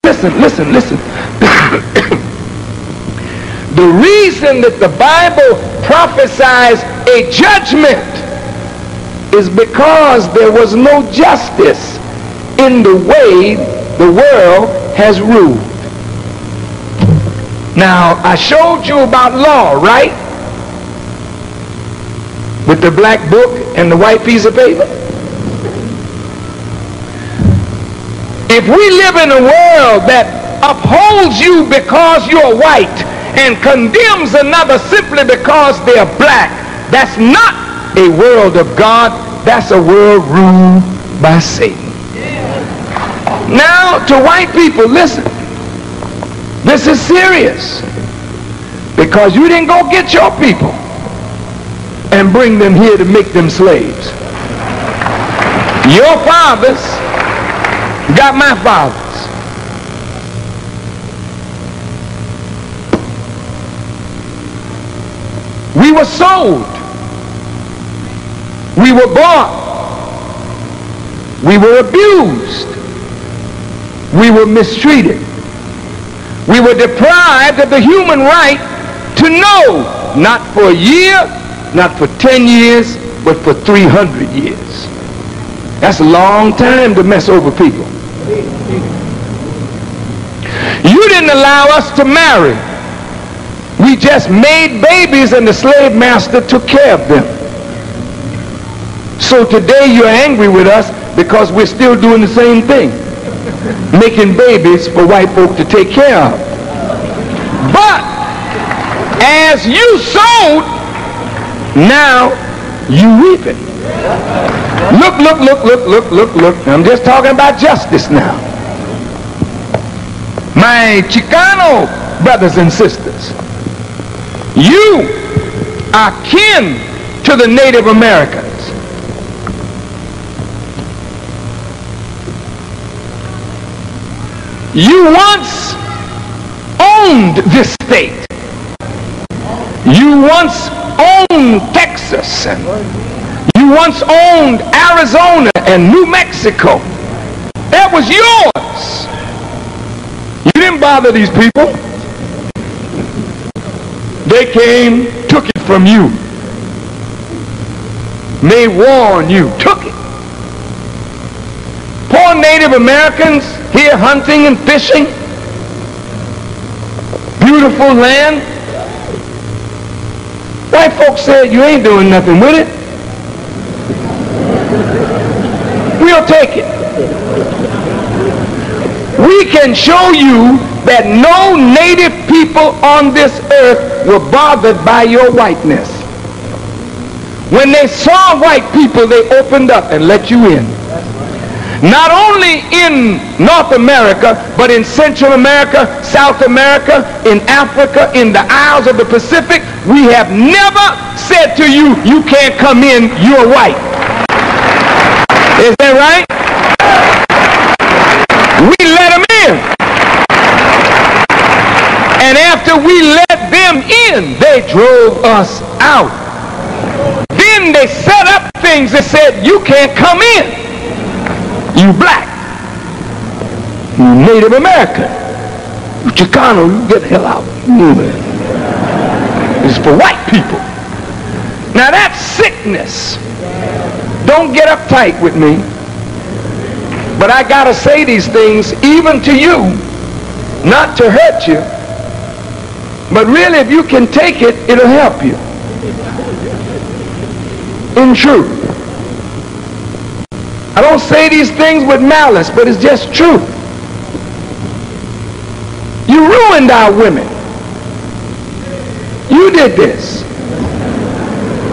Listen. The reason that the Bible prophesies a judgment is because there was no justice in the way the world has ruled. Now, I showed you about law, right? With the black book and the white piece of paper. If we live in a world that upholds you because you're white and condemns another simply because they're black, that's not a world of God. That's a world ruled by Satan. Now, to white people, listen. This is serious. Because you didn't go get your people and bring them here to make them slaves. Your fathers got my fathers. We were sold. We were bought. We were abused. We were mistreated. We were deprived of the human right to know, not for a year, not for 10 years, but for 300 years. That's a long time to mess over people. You didn't allow us to marry. We just made babies and the slave master took care of them. So today you're angry with us because we're still doing the same thing. Making babies for white folk to take care of. But as you sowed, now you reap it. Look. I'm just talking about justice now. My Chicano brothers and sisters, you are kin to the Native Americans. You once owned this state. You once owned Texas, and you once owned Arizona and New Mexico. That was yours. You didn't bother these people. They came, took it from you. Made war on you, took it. Poor Native Americans here hunting and fishing. Beautiful land. White folks said, you ain't doing nothing with it. We'll take it. We can show you that no native people on this earth were bothered by your whiteness. When they saw white people, they opened up and let you in. Not only in North America, but in Central America, South America, in Africa, in the Isles of the Pacific, we have never said to you, you can't come in, you're white. Is that right? We let them in. And after we let them in, they drove us out. Then they set up things that said, you can't come in. You black, you Native American, you Chicano, you get the hell out. It's for white people. Now that's sickness. Don't get uptight with me. But I gotta say these things even to you, not to hurt you. But really, if you can take it, it'll help you. In truth. I don't say these things with malice, but it's just true. You ruined our women. You did this.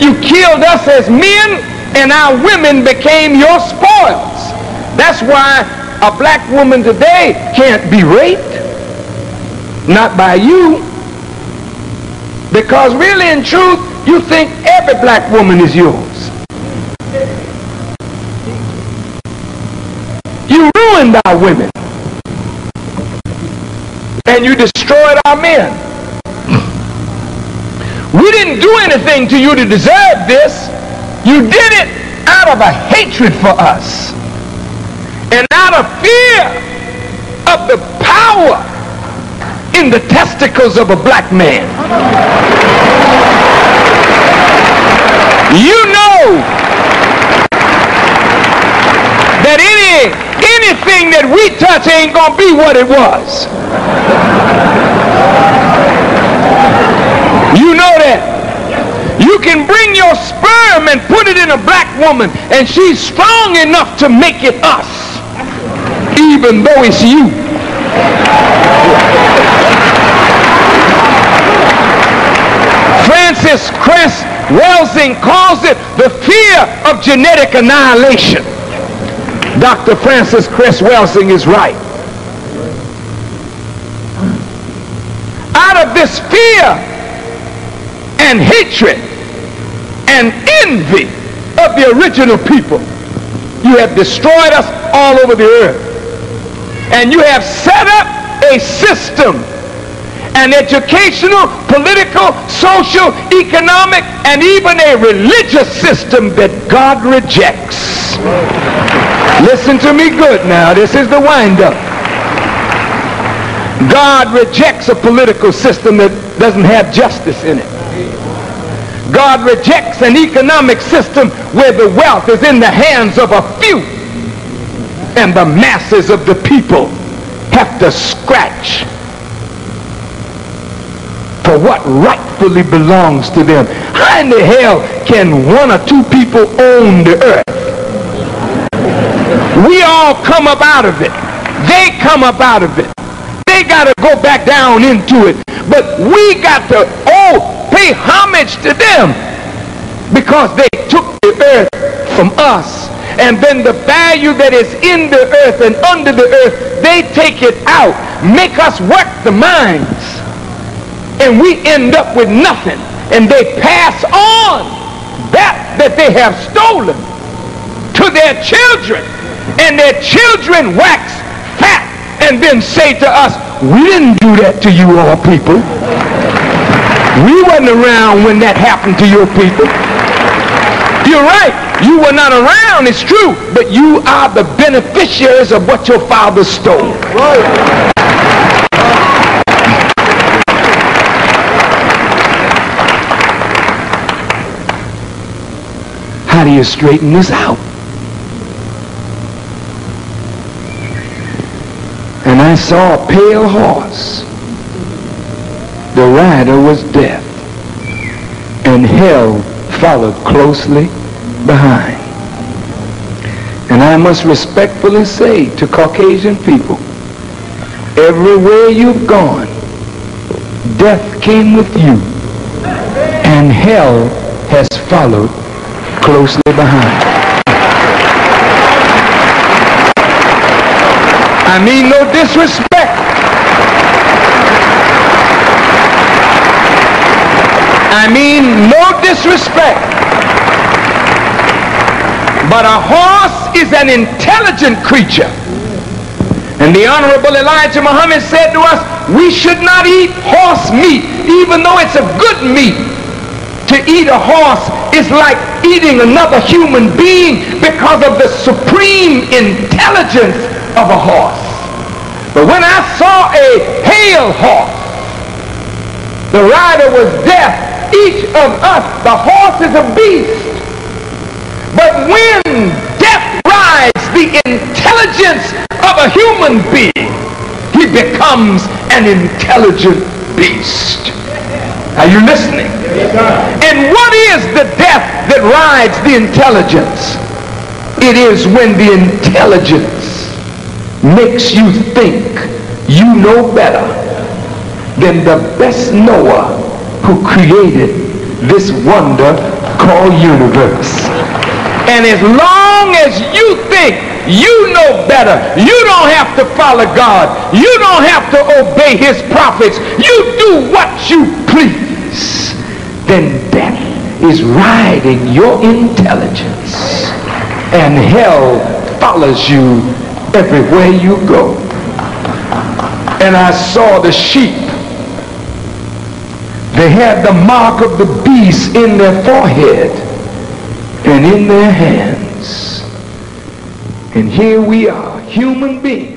You killed us as men, and our women became your spoils. That's why a black woman today can't be raped. Not by you. Because really, in truth, you think every black woman is yours. You ruined our women. And you destroyed our men. We didn't do anything to you to deserve this. You did it out of a hatred for us. And out of fear of the power power in the testicles of a black man. You know that anything that we touch ain't gonna be what it was. You know that. You can bring your sperm and put it in a black woman, and she's strong enough to make it us, even though it's you. Francis Cress Welsing calls it the fear of genetic annihilation. Dr. Francis Cress Welsing is right. Out of this fear and hatred and envy of the original people, you have destroyed us all over the earth. And you have set up a system, an educational, political, social, economic, and even a religious system that God rejects. Listen to me good now. This is the wind-up. God rejects a political system that doesn't have justice in it. God rejects an economic system where the wealth is in the hands of a few and the masses of the people have to scratch for what rightfully belongs to them. How in the hell can one or two people own the earth? We all come up out of it. They come up out of it. They got to go back down into it. But we got to pay homage to them because they took the earth from us. And then the value that is in the earth and under the earth, they take it out, make us work the mines. And we end up with nothing. And they pass on that they have stolen to their children. And their children wax fat and then say to us, we didn't do that to you all people. We wasn't around when that happened to your people. You're right. You were not around, it's true, but you are the beneficiaries of what your father stole. How do you straighten this out? And I saw a pale horse. The rider was death, and hell followed closely behind. And I must respectfully say to Caucasian people, everywhere you've gone, death came with you, and hell has followed closely behind. I mean no disrespect. I mean no disrespect. But a horse is an intelligent creature. And the Honorable Elijah Muhammad said to us, we should not eat horse meat, even though it's a good meat. To eat a horse is like eating another human being because of the supreme intelligence of a horse. But when I saw a pale horse, the rider was deaf. Each of us, the horse is a beast. But when death rides the intelligence of a human being, he becomes an intelligent beast. Are you listening? And what is the death that rides the intelligence? It is when the intelligence makes you think you know better than the best knower who created this wonder called universe. And as long as you think you know better, you don't have to follow God, you don't have to obey his prophets, you do what you please, then death is riding your intelligence, and hell follows you everywhere you go. And I saw the sheep. They had the mark of the beast in their forehead and in their hands. And here we are, human beings.